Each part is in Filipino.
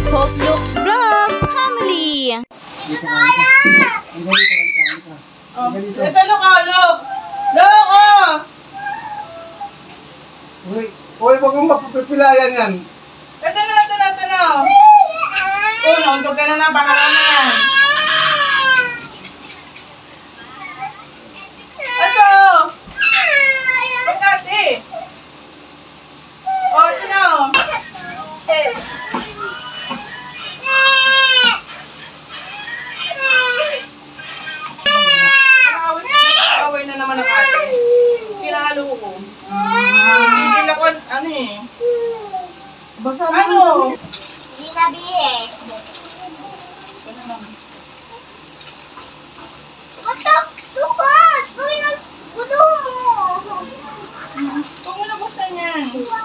Hope Looks Vlog Family. Ito, Look! Uy, wag mong mapapipilayan yan. Ito na. Nandog ka na pangalan na yan. Ito! Pagkati! Ito na. Nakaway na naman ang ate. Kinalo ko. Hindi ako, Ano? Hindi na BS. Matak! Tukas! Gulo mo! Huwag mo na buksan yan. Ito.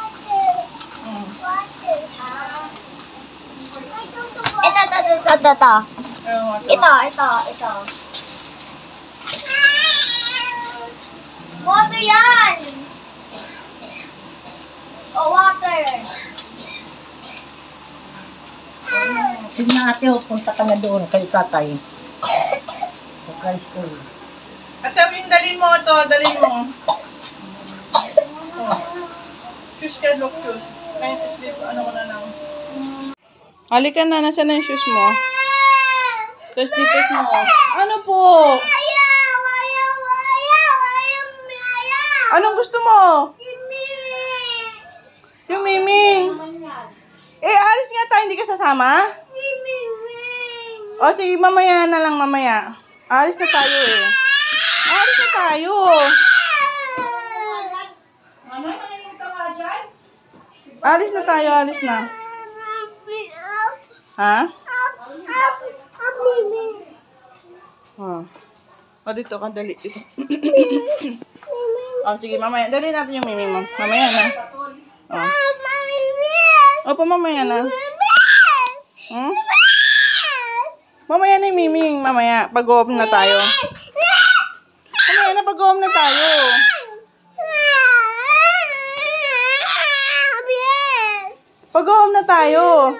Water yan! Water! Sige na ate, punta ka na doon kay tatay. Sa high school. At yung dalhin mo ito, Shoes ka, Look, shoes. Kahit sleep, ano ko na lang. Halika na, nasaan na yung shoes mo? Tapos slippers mo. Ano po? Anong gusto mo? Yung Miming. Alis nga tayo, hindi ka sasama? O, sige, mamaya na lang, mamaya. Alis na tayo Alis na tayo. Alis na. Ha? O, dito ka, dali. O, sige, mamaya. Dali natin yung Miming mo. Mamaya na. Opo, mamaya na. Mamaya na yung Miming. Mamaya. Pag-go-off na tayo. Mamaya na, pag-go-off na tayo. Pag-go-off na tayo.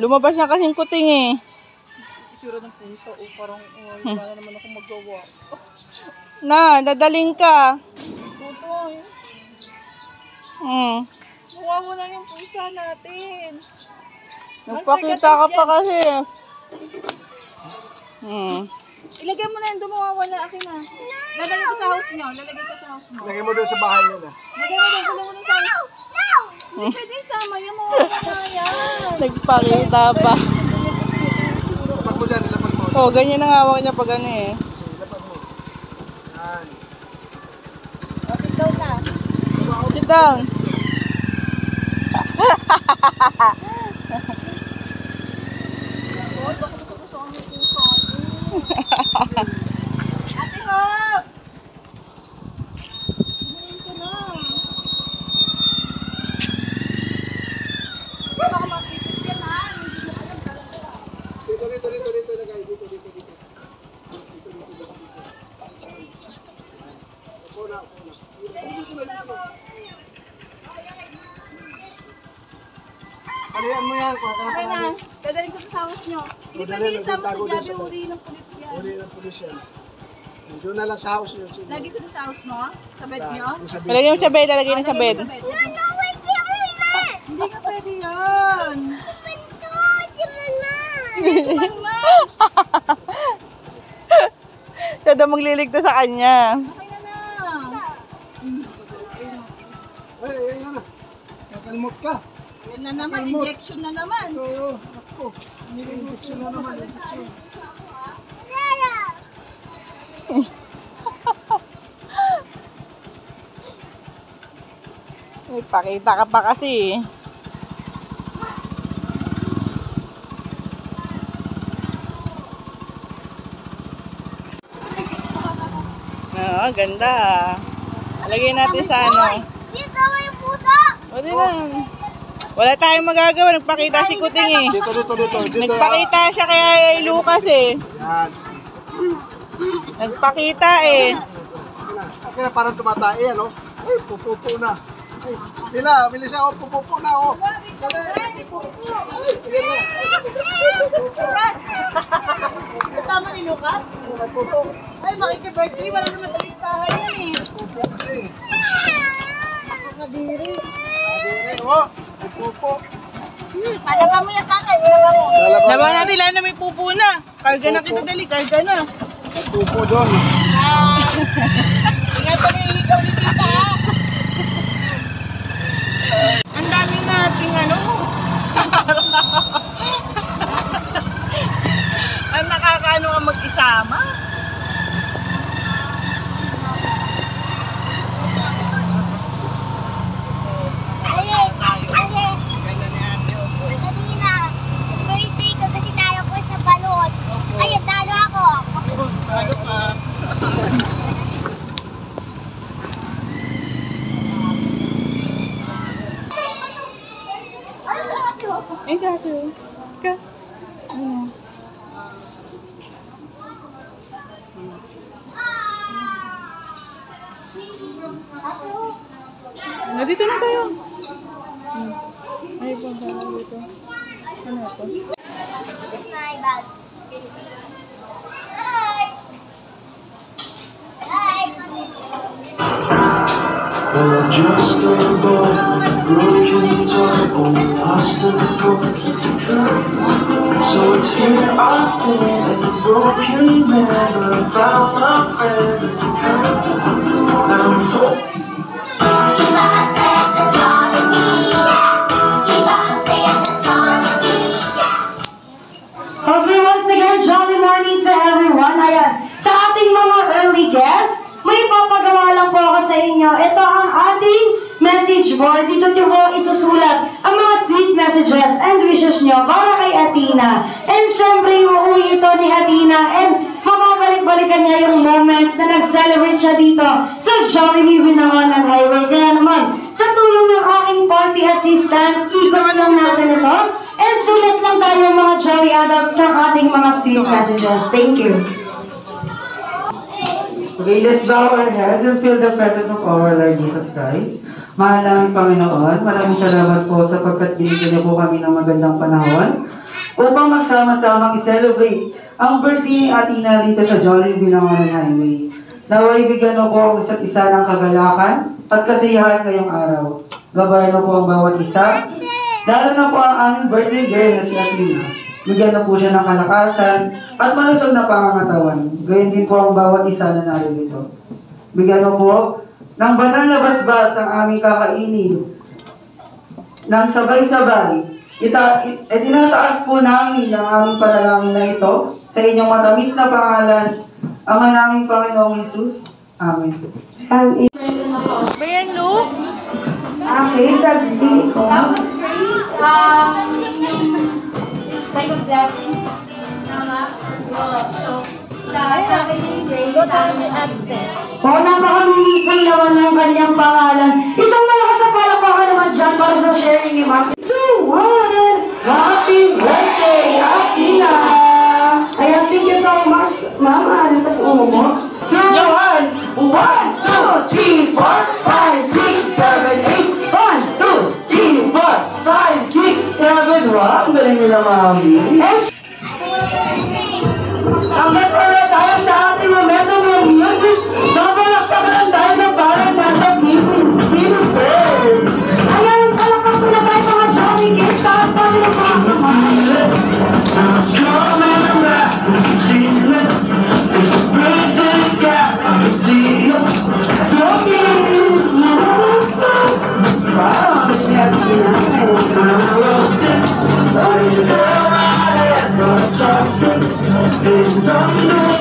Lumabas na kasing kuting Isura ng pusa. Parang wala naman ako magawa. Dadaling ka. Tutoy. Mawawala yung pusa natin. Nagpakita ka pa kasi. Ilagay mo na yung mawawala. Akin na. Lalagay ko sa house nyo. Lagay mo doon sa bahay nyo na. Lagay mo doon. Kulong mo sa house. Hindi pwede isama yan. Mawawala yan. Nagpakita pa. Lapag mo dyan, lapag mo. Oh, ganyan ang hawak niya pag ano Lapag mo. Yan. Sit down na. Sit down. Ate Hop! Baka mapipit yan Hindi mo alam talaga. Dito lagay. Dito. Una. Palihan mo yan. Okay na. Dadaling ko sa house nyo. Hindi pwede isama sa Jabi. Uri ng pulis yan. Uli ng pulis yan. Doon na lang sa house nyo. Lagi ko sa house mo? Sa bed nyo? Lalagay mo sa bed, lalagay na sa bed. Hindi ka pwede yan. Todo magliligtas sa kanya. Okay na. Ay, na. Kakalmot ka. Yan na naman. Injection na naman. Oo, ako. Injection na naman. Pakita ka pa kasi. Oo, ganda. Lagyan natin sa ano. Dito may pusa! Pwede lang. Wala tayong magagawa. Nagpakita si Kuting eh. Dito. Nagpakita siya kay Lucas eh. Yan. Nagpakita eh. Okay na, parang tumatay, ano? Ay, pupupo na. Ay, Tina, bilis ako. Pupupo na ako. Dali. Ay, ayan na. Kasama ni Lucas? Pupo. Ay, makiki-birthday. Wala naman sa listahan yan eh. Pupo kasi. Kadiri. Adire, oh. Ay, pupo. Alaba mo yan, tatay. Alaba mo. Lalabas Laban na. natin, Lana, may pupo na. Karga na kita, dali. Karga na. Ay, pupo doon. Ingat pa may ikaw ni tita, ha? Ang dami nating ano. Ang nakakaano ang mag-isama. Kanina, birthday ko kasi talo ko sa balon. Ayun, talo ako. Talo ka. Ano sa ato? Ay, sa atin. Ka. Ano? Dito na tayo. Ay, punta na dito. Ano ito? My bag. Hi! Hi! Just a boy, broken toy, lost in the broken. So it's here I stand as a broken man, but I found my friend. I'm hoping. Iba ang saya sa Jollibee. Iba ang saya sa Jollibee. Okay, once again, jolly morning to everyone. Ayan, sa ating mga early guests, may papagawa lang po ako sa inyo. Ito ang ating message board. Dito niyo po isusulat ang mga sweet messages and wishes niyo para kay Athena. And syempre, uuwi ito ni Athena and mababalik-balikan niya yung moment na nag-celebrate siya dito sa Jollibee Binangonan Highway. Kaya naman, sa tulong ng aking party assistant, ikot lang natin ito. And sulat lang tayo mga jolly adults ng ating mga sweet messages. Thank you. Okay, let's bow our heads and feel the presence of our Lord Jesus Christ. Mahal namin Panginoon, maraming salamat po sapagkat binigyan niyo po kami ng magandang panahon upang magsama-samang i-celebrate ang birthday ni Athena dito sa Jollibee Binangonan Highway. Naway bigyan mo po ang isa't isa ng kagalakan at kasiyahan ngayong araw. Gabayan mo po ang bawat isa, lalo na po ang aming birthday girl na si Athena. Bigyan na po siya ng kalakasan at malusog na pangangatawan. Gayun din po ang bawat isa na narito. Bigyan mo po ng banal na basbas ang aming kakainin ng sabay-sabay. Itinataas po namin ang aming panalangin na ito sa inyong matamis na pangalan, Ama naming Panginoong Hesus. Amen. Ba yan, Luke? Okay, sabi ko. Like a blessing. O, napakamingipon naman ng kanyang pangalan. Isang malakas na palakpakan naman dyan para sa sharing ni Max. 2, 1, happy birthday, Athena! Ayan, thank you so much. Mama, ano ito po mo? 2, 1, 1, 2, 3, 4, 5, 6, 7, 8, 1, 2, 3, 4, 5, 6, 7, 1. Ang galing nila, Mami. Hanggang wala tayo sa ating momentum ng music, napalakpakan tayo na parang nasa Philippine Bird. Ayan, palakpak po na tayo mga Johnny Kids. Taas pa rin ang mga Don't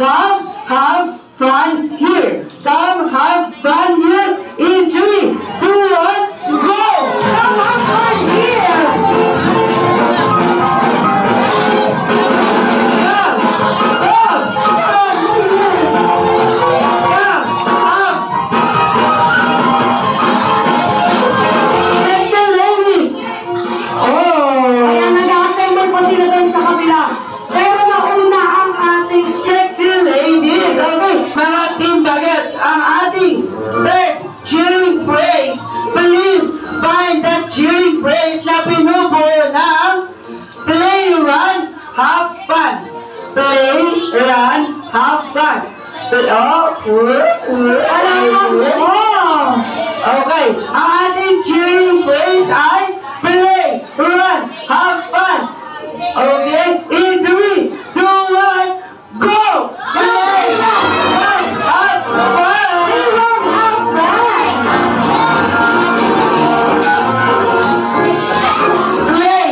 Come have fun here. Come have fun here. In 3, 2, 1, go! Come have fun here. Ayan, nag-assemble po sila doon sa kabila. Pero nauna ang ating Sexy ladies! Okay, mga team bagets, ang ating third cheering phrase. Please find that cheering phrase na pinubuo ng play, run, have fun. Play, run, have fun. Okay, ang ating cheering phrase ay play, run, have fun. Okay, in 3, 2, 1, go! Play, run, have fun! Play, run, have fun! Play,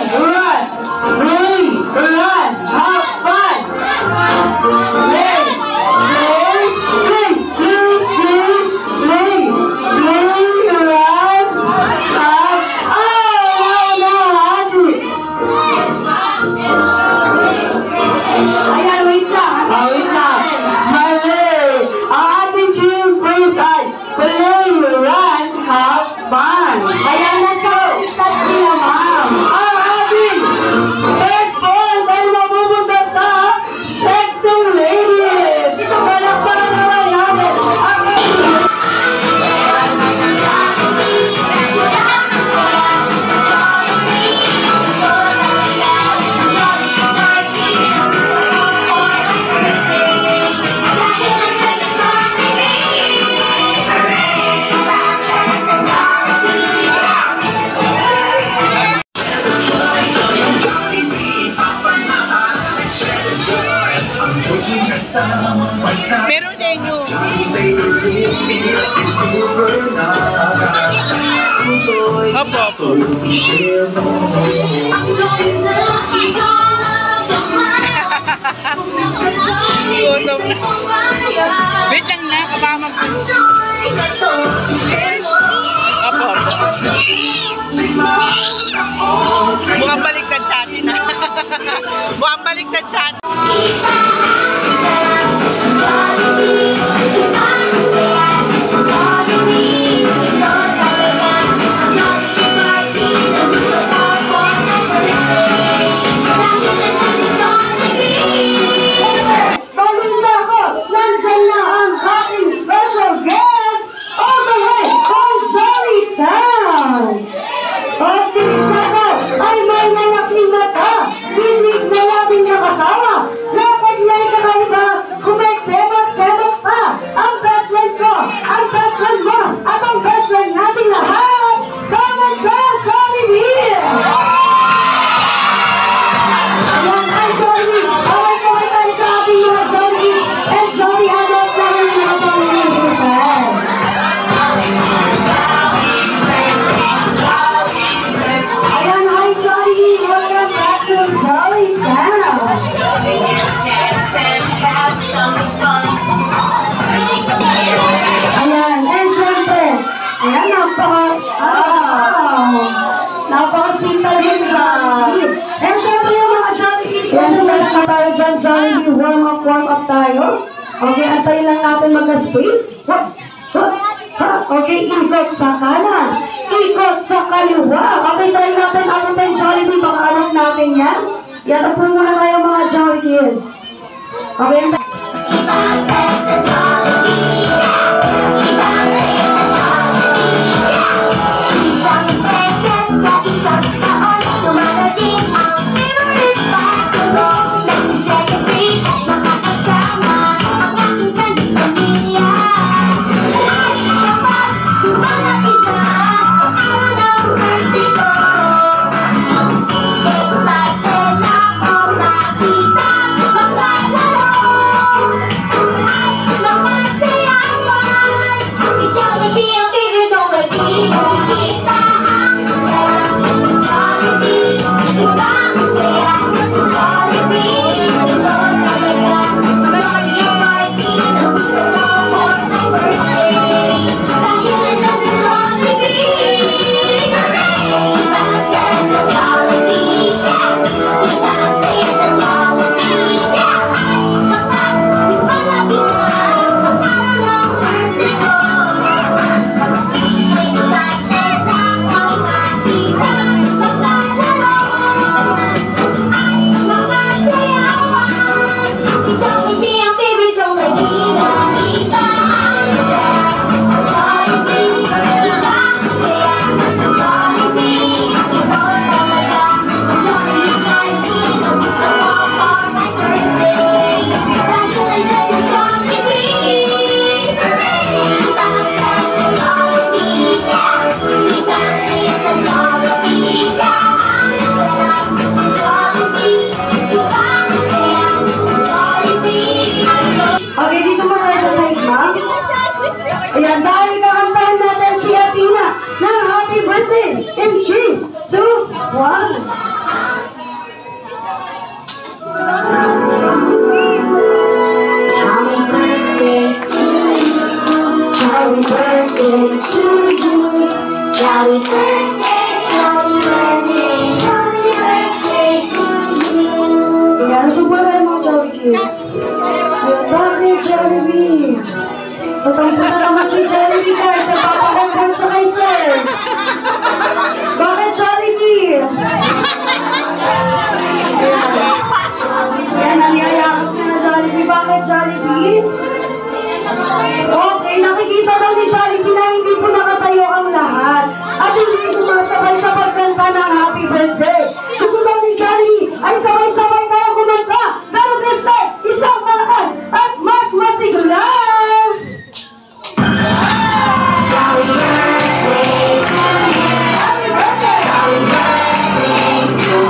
Ayan, wait lang. wait lang. Mali. Ang ating cheering phrase ay play, run, have fun. Ayan, nagka-start sila, ma'am. Ang ating third point ay mapupunta sa sexy ladies. Palakpakan naman natin ang Meron sa inyo. Opo. Gutom na. Wait lang na, kabama po. Opo. Mukhang baliktad sa atin. Mukhang baliktad sa atin. Balita ko, nandyan na ang ating special guest all the way from Jolly Town. At siya ko ay may nalaking mata, bibig na labing nakatawa, lapad na ikakaiba, kumekpebak-pebak pa. Ang best friend ko, ang best friend mo, at ang best friend nating lahat. Come on, Jollibee! Ayan, ay Jollibee! Kaway-kaway tayo sa ating mga Jollibee and Jolly adults na rin mga pamilya Japan. Ayan, hi Jollibee! Welcome back to Jolly Town! Ayan, and syempre, ayan, napaka-sweet talaga yung Jollibee. And syempre yung mga Jollibee, yes, tayo dyan, Jollibee, warm up tayo. Okay, antayin lang natin magka-space. Okay, ikot sa kanan, ikot sa kaliwa. Okay, try natin, ano tayo Jollibee, baka alam natin yan. Yan, upo muna tayo mga Jollibee. Okay, Excited ako makita mga laro. birthday to you. Jolly birthday, jolly birthday, jolly birthday to you. Yan, sumpara yung mga Jolly Kids. Bakit Jollibee? Patampo na naman si Jollibee guys. Nagpapakontrol siya kay sir. Bakit Jollibee? Yan, nangyayakot ka na Jollibee. Bakit Jollibee? Okay, nakikita daw ni Jollibee na hindi po nakatayo ang lahat. At hindi sumasabay sa pagkanta ng happy birthday. Gusto daw ni Jollibee ay sabay-sabay tayo kumanta. Pero this time, isang malakas at mas masigla. Jolly birthday to you. Happy birthday, jolly birthday to you.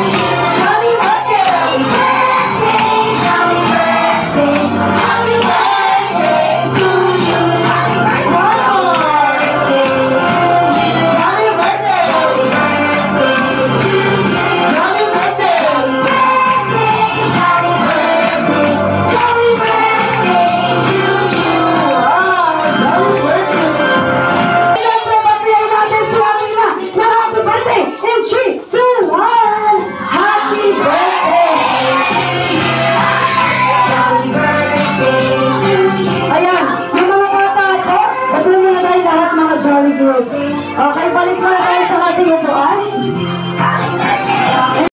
Jolly birthday, jolly birthday, jolly birthday, happy birthday to you. Happy birthday, jolly birthday, jolly birthday to you. Jolly birthday, jolly birthday, jolly birthday, jolly birthday to you. Jolly birthday. Happy birthday in 3, 2, 1. Happy birthday! Happy birthday to you. Ayan, yung mga bata ito, patuloy na tayo lahat mga Jolly Kids. Okay, balik na tayo